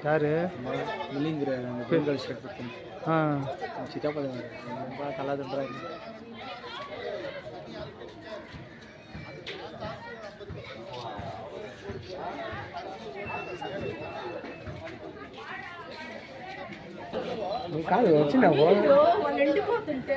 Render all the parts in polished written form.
யாரு இல்லைங்கிற பெண்கள் ஷர்ட் சித்தப்பா ரொம்ப கலாதுன்றாங்க. కాదు వచ్చినావు ఎండిపోతుంటే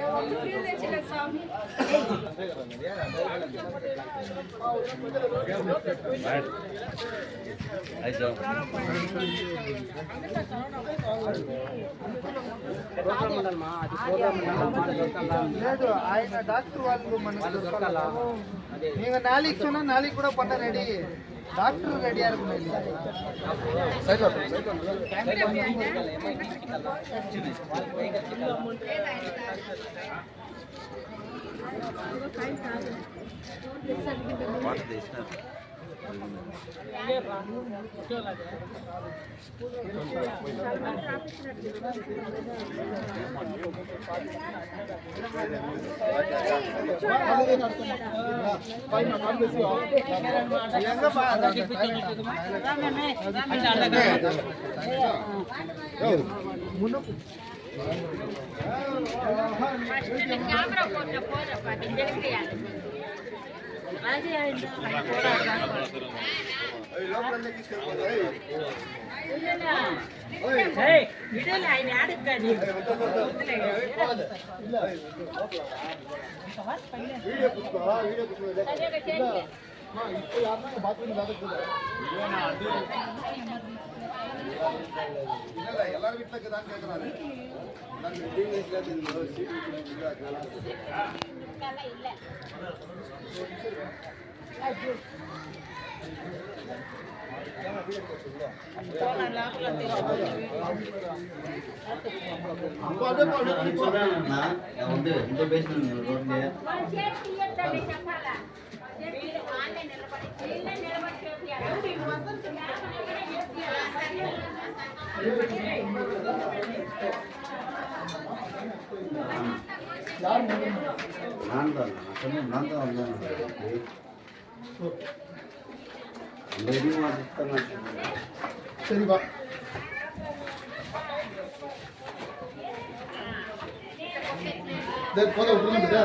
లేదు ఆయన డాక్టర్ వాళ్ళు మనకు దొరకాల நீங்க நாளைக்கு சொன்னா நாளைக்கு கூட பண்ண ரெடி டாக்டர் ரெடியா இருக்கணும் எல்லாரும் வீட்டுல தான் கேட்கறாரு. சரிப்பா போத விட்டுருங்க